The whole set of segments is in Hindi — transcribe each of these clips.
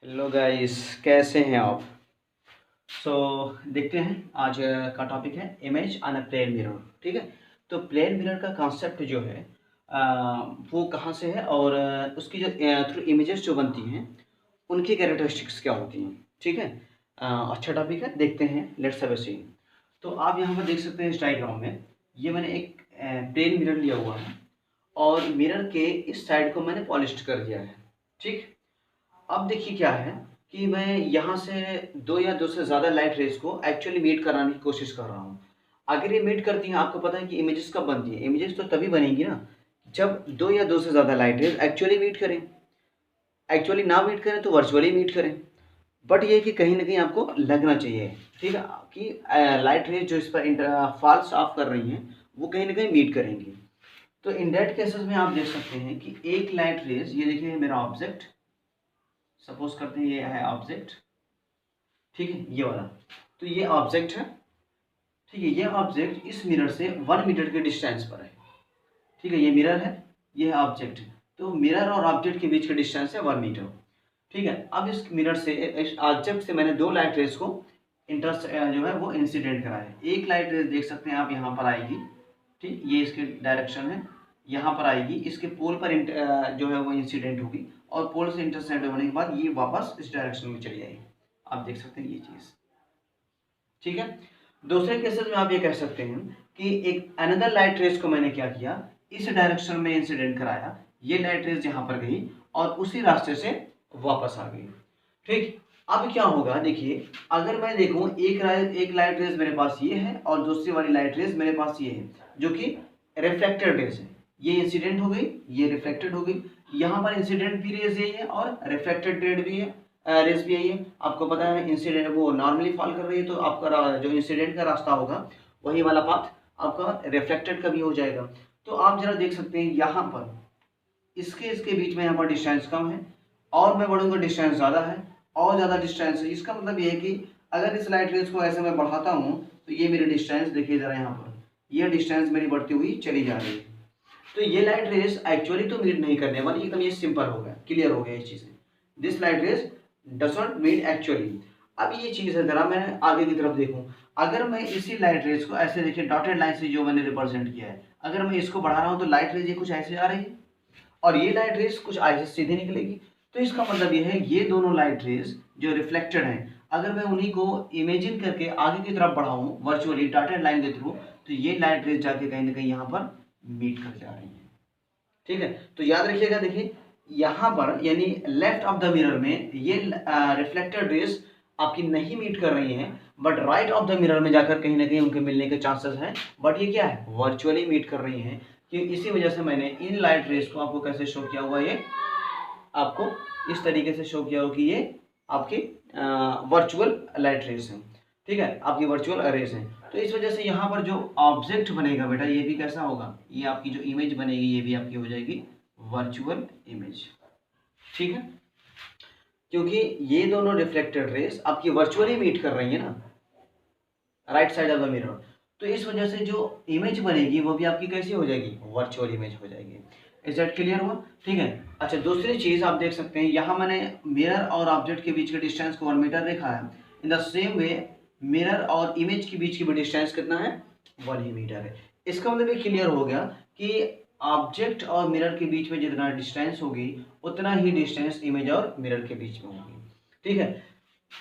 हेलो गाइस, कैसे हैं आप। सो देखते हैं आज का टॉपिक है image on a plane mirror. ठीक है। तो प्लेन मिरर का कॉन्सेप्ट जो है वो कहाँ से है और उसकी जो थ्रू इमेजेस जो बनती हैं उनकी कैरेक्टरिस्टिक्स क्या होती हैं। ठीक है। अच्छा टॉपिक है, देखते हैं। लेट्स हैव अ सी। तो आप यहाँ पर देख सकते हैं इस डायग्राम में, ये मैंने एक प्लेन मिरर लिया हुआ है और मिरर के इस साइड को मैंने पॉलिश कर दिया है। ठीक। अब देखिए क्या है कि मैं यहाँ से दो या दो से ज़्यादा लाइट रेज को एक्चुअली मीट कराने की कोशिश कर रहा हूँ। अगर ये मीट करती हैं, आपको पता है कि इमेजेस कब बनती है। इमेजेस तो तभी बनेंगी ना जब दो या दो से ज़्यादा लाइट रेज एक्चुअली मीट करें। एक्चुअली ना मीट करें तो वर्चुअली मीट करें। बट ये कि कहीं ना कहीं आपको लगना चाहिए, ठीक है, कि लाइट रेज जो इस पर फॉल्स ऑफ कर रही हैं वो कहीं ना कहीं मीट करेंगी। तो इन डेट केसेस में आप देख सकते हैं कि एक लाइट रेज, ये देखिए मेरा ऑब्जेक्ट, सपोज करते हैं ये है ऑब्जेक्ट। ठीक है, ये वाला। तो ये ऑब्जेक्ट है। ठीक है, ये ऑब्जेक्ट इस मिरर से 1 मीटर के डिस्टेंस पर है। ठीक है, ये मिरर है, ये है ऑब्जेक्ट। तो मिरर और ऑब्जेक्ट के बीच का डिस्टेंस है 1 मीटर। ठीक है। अब इस मिरर से, इस ऑब्जेक्ट से मैंने दो लाइट रेज को इंटर जो है वो इंसिडेंट करा है। एक लाइट रेज देख सकते हैं आप, यहाँ पर आएगी। ठीक, ये इसके डायरेक्शन है, यहाँ पर आएगी, इसके पोल पर जो है वो इंसिडेंट होगी और पोल से इंटरसेक्ट होने के बाद ये वापस इस डायरेक्शन में चली जाएगी। आप देख सकते हैं ये चीज़। ठीक है। दूसरे केसेस में आप ये कह सकते हैं कि एक अनदर लाइट रेज को मैंने क्या किया, इस डायरेक्शन में इंसिडेंट कराया, ये लाइट रेज यहाँ पर गई और उसी रास्ते से वापस आ गई। ठीक। अब क्या होगा, देखिए, अगर मैं देखूं एक लाइट रेज मेरे पास ये है और दूसरी वाली लाइट रेज मेरे पास ये है, जो कि रिफ्लेक्टेड रेज है। ये इंसिडेंट हो गई, ये रिफ्लेक्टेड हो गई। यहाँ पर इंसिडेंट भी रेज यही है और रिफ्लेक्टेड रेड भी है, रेस भी आई है। आपको पता है इंसिडेंट वो नॉर्मली फॉल कर रही है, तो आपका जो इंसिडेंट का रास्ता होगा वही वाला पाथ आपका रिफ्लेक्टेड का भी हो जाएगा। तो आप जरा देख सकते हैं यहाँ पर इसके बीच में यहाँ पर डिस्टेंस कम है और मैं बढ़ूंगा डिस्टेंस ज़्यादा है और ज़्यादा डिस्टेंस है। इसका मतलब ये है कि अगर इस लाइट रेंज को ऐसे मैं बढ़ाता हूँ तो ये मेरी डिस्टेंस देखिए ज़रा, यहाँ पर ये डिस्टेंस मेरी बढ़ती हुई चली जा रही है। तो ये लाइट रेज एक्चुअली तो मीट नहीं करने वाली, एकदम ये सिंपल हो गया, क्लियर हो गया ये चीज़ें। This light rays doesn't meet actually. अब ये चीज़ है, जरा मैं आगे की तरफ देखूं, अगर मैं इसी लाइट रेज को ऐसे देखिए डॉटेड लाइन से जो मैंने रिप्रेजेंट किया है, अगर मैं इसको बढ़ा रहा हूं तो लाइट रेज ये कुछ ऐसे आ रही है और ये लाइट रेज कुछ ऐसे सीधे निकलेगी। तो इसका मतलब ये है ये दोनों लाइट रेज जो रिफ्लेक्टेड हैं, अगर मैं उन्हीं को इमेजिन करके आगे की तरफ बढ़ाऊं वर्चुअली डॉटेड लाइन के थ्रू, तो ये लाइट रेज जाके कहीं ना कहीं यहाँ पर मीट कर जा रही है। ठीक है। तो याद रखिएगा, देखिए यहाँ पर यानी लेफ्ट ऑफ द मिरर में ये रिफ्लेक्टेड रेज आपकी नहीं मीट कर रही हैं, but right of the mirror में जाकर कहीं ना कहीं उनके मिलने के चांसेस हैं, बट ये क्या है, वर्चुअली मीट कर रही हैं। कि इसी वजह से मैंने इन लाइट रेज को आपको कैसे शो किया हुआ, ये आपको इस तरीके से शो किया हो कि ये आपकी वर्चुअल लाइट रेज हैं। ठीक है, आपकी वर्चुअल रेज हैं। तो इस वजह से यहाँ पर जो ऑब्जेक्ट बनेगा बेटा, ये भी कैसा होगा, ये आपकी जो इमेज बनेगी ये भी आपकी हो जाएगी वर्चुअल इमेज। ठीक है, क्योंकि ये दोनों रिफ्लेक्टेड रेज आपकी वर्चुअली मीट कर रही है ना right side of the mirror. तो इस वजह से जो इमेज बनेगी वो भी आपकी कैसी हो जाएगी, वर्चुअल इमेज हो जाएगी। इज दैट क्लियर हुआ। ठीक है। अच्छा, दूसरी चीज आप देख सकते हैं, यहाँ मैंने मिरर और ऑब्जेक्ट के बीच के डिस्टेंस को 1 मीटर देखा है। इन द सेम वे मिरर और इमेज के बीच की भी डिस्टेंस कितना है, 1 ही मीटर है। इसका मतलब ये क्लियर हो गया कि ऑब्जेक्ट और मिरर के बीच में जितना डिस्टेंस होगी उतना ही डिस्टेंस इमेज और मिरर के बीच में होगी। ठीक है।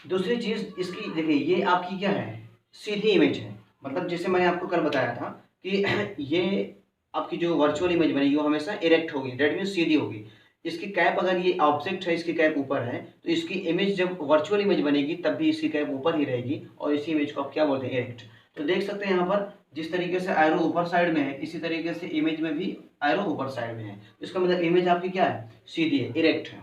दूसरी चीज इसकी देखिए, ये आपकी क्या है, सीधी इमेज है। मतलब जैसे मैंने आपको कल बताया था कि ये आपकी जो वर्चुअल इमेज बनेगी वो हमेशा इरेक्ट होगी, डेट मीन सीधी होगी। इसकी कैप, अगर ये ऑब्जेक्ट है इसकी कैप ऊपर है, तो इसकी इमेज जब वर्चुअल इमेज बनेगी तब भी इसकी कैप ऊपर ही रहेगी और इसी इमेज को आप क्या बोलते हैं, इरेक्ट। तो देख सकते हैं यहाँ पर जिस तरीके से एरो ऊपर साइड में है, इसी तरीके से इमेज में भी एरो ऊपर साइड में है। इसका मतलब इमेज आपकी क्या है, सीधी है, इरेक्ट है।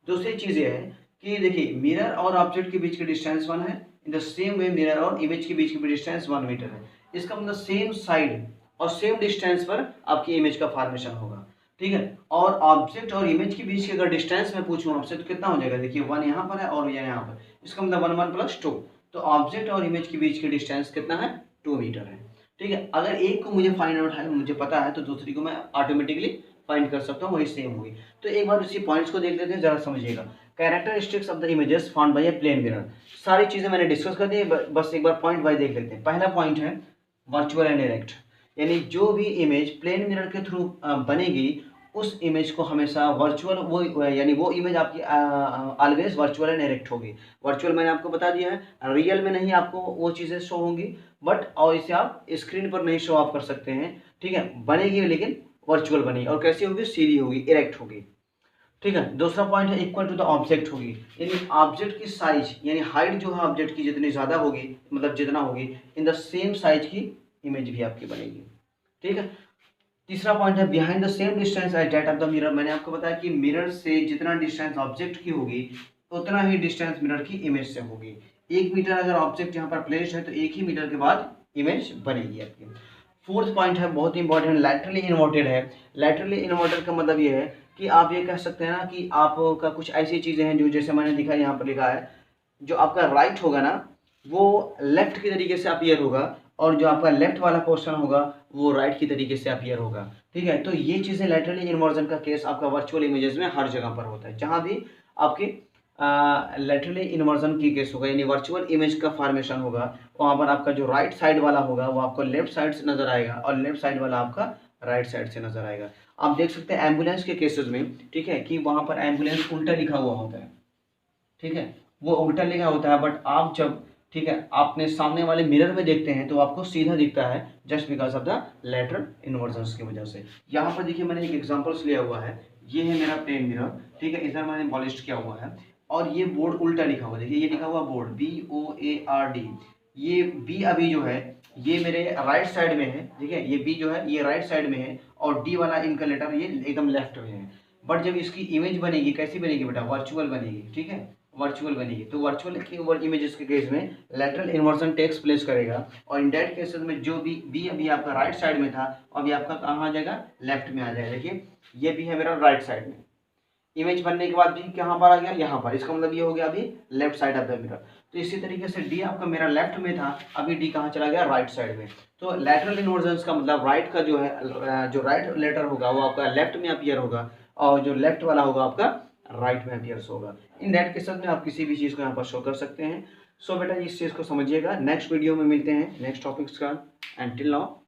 दूसरी चीज ये है कि देखिए मिरर और ऑब्जेक्ट के बीच की डिस्टेंस 1 है। इन द सेम वे मिरर और इमेज के बीच की डिस्टेंस 1 मीटर है। इसका मतलब सेम साइड और सेम डिस्टेंस पर आपकी इमेज का फॉर्मेशन होगा। ठीक है। और ऑब्जेक्ट और इमेज के बीच की अगर डिस्टेंस मैं पूछूं आपसे तो कितना हो जाएगा, देखिए 1 यहाँ पर है और यहाँ पर, इसका मतलब 1 1 प्लस 2। तो ऑब्जेक्ट और इमेज के बीच की डिस्टेंस कितना है, 2 मीटर है। ठीक है। अगर एक को मुझे फाइंड आउट है, मुझे पता है, तो दूसरी को मैं ऑटोमेटिकली फाइंड कर सकता हूँ, वही सेम होगी। तो एक बार इसी पॉइंट्स को देख लेते हैं, जरा समझिएगा। Characteristics of the images found by a plane mirror. सारी चीज़ें मैंने डिस्कस कर दी, बस एक बार पॉइंट वाइज देख लेते हैं। पहला पॉइंट है वर्चुअल एंड इरेक्ट, यानी जो भी इमेज प्लेन मिरर के थ्रू बनेगी उस इमेज को हमेशा वर्चुअल वो यानी वो इमेज आपकी ऑलवेज वर्चुअल एंड इरेक्ट होगी। वर्चुअल मैंने आपको बता दिया है, रियल में नहीं आपको वो चीज़ें शो होंगी, बट और इसे आप स्क्रीन पर नहीं शो ऑफ कर सकते हैं, ठीक है, बनेगी लेकिन वर्चुअल बनेगी। और कैसी होगी? सीधी होगी, इरेक्ट होगी, ठीक है। दूसरा पॉइंट है इक्वल टू द ऑब्जेक्ट होगी, यानी ऑब्जेक्ट की साइज यानी हाइट जो है ऑब्जेक्ट की जितनी ज़्यादा होगी, मतलब जितना होगी, इन द सेम साइज की इमेज भी आपकी बनेगी, ठीक है। तीसरा पॉइंट है behind the same distance as that of the mirror. मैंने आपको बताया कि मिरर से जितना डिस्टेंस ऑब्जेक्ट की होगी उतना ही डिस्टेंस मिरर की इमेज से होगी। 1 मीटर अगर ऑब्जेक्ट यहाँ पर प्लेस्ड है तो 1 ही मीटर के बाद इमेज बनेगी आपकी। फोर्थ पॉइंट है बहुत इंपॉर्टेंट, लैटरली इन्वर्टेड है। लैटरली इन्वर्टेड का मतलब ये है कि आप ये कह सकते हैं ना कि आपका कुछ ऐसी चीज़ें हैं जो जैसे मैंने दिखा यहाँ पर लिखा है, जो आपका राइट होगा ना वो लेफ्ट की तरीके से अपीयर होगा, और जो आपका लेफ्ट वाला पोर्शन होगा वो राइट की तरीके से अपीयर होगा, ठीक है। तो ये चीज़ें लैटरली इन्वर्जन का केस आपका वर्चुअल इमेजेस में हर जगह पर होता है। जहाँ भी आपकी लैटरली इन्वर्जन की केस होगा यानी वर्चुअल इमेज का फॉर्मेशन होगा, वहाँ पर आपका जो राइट साइड वाला होगा वो आपको लेफ्ट साइड से नजर आएगा और लेफ्ट साइड वाला आपका राइट साइड से नजर आएगा। आप देख सकते हैं एम्बुलेंस के केसेस में, ठीक है, कि वहाँ पर एम्बुलेंस उल्टा लिखा हुआ होता है, ठीक है, वो उल्टा लिखा होता है, बट आप जब, ठीक है, आपने सामने वाले मिरर में देखते हैं तो आपको सीधा दिखता है, just because of the lateral inversion की वजह से। यहाँ पर देखिए मैंने एक एग्जांपल्स लिया हुआ है, ये है मेरा प्लेन मिरर, ठीक है, इधर मैंने पॉलिश किया हुआ है और ये बोर्ड उल्टा लिखा हुआ है। देखिए ये लिखा हुआ बोर्ड BOARD, ये बी अभी जो है ये मेरे राइट साइड में है, ठीक है, ये बी जो है ये राइट साइड में है और डी वाला इनका लेटर ये एकदम लेफ्ट में है। बट जब इसकी इमेज बनेगी कैसी बनेगी बेटा? वर्चुअल बनेगी, ठीक है, वर्चुअल बनेगी। तो वर्चुअल की इमेजेस के केस में लेटरल इन्वर्जन टेक्स प्लेस करेगा, और इन डेट केसेस में जो भी बी अभी आपका राइट साइड में था अभी आपका कहाँ आ जाएगा? लेफ्ट में आ जाएगा। देखिए ये भी है मेरा राइट साइड में, इमेज बनने के बाद भी कहाँ पर आ गया? यहाँ पर। इसका मतलब ये हो गया अभी left side of the mirror. तो इसी तरीके से डी आपका मेरा लेफ्ट में था, अभी डी कहाँ चला गया? राइट साइड में। तो लेटरल इन्वर्जन का मतलब राइट का जो है जो राइट लेटर होगा वो आपका लेफ्ट में अपीयर होगा और जो लेफ्ट वाला होगा आपका राइट में अपीयर्स होगा। इन दैट केसेस में आप किसी भी चीज़ को यहाँ पर शो कर सकते हैं। सो बेटा इस चीज़ को समझिएगा। नेक्स्ट वीडियो में मिलते हैं नेक्स्ट टॉपिक्स का। And till now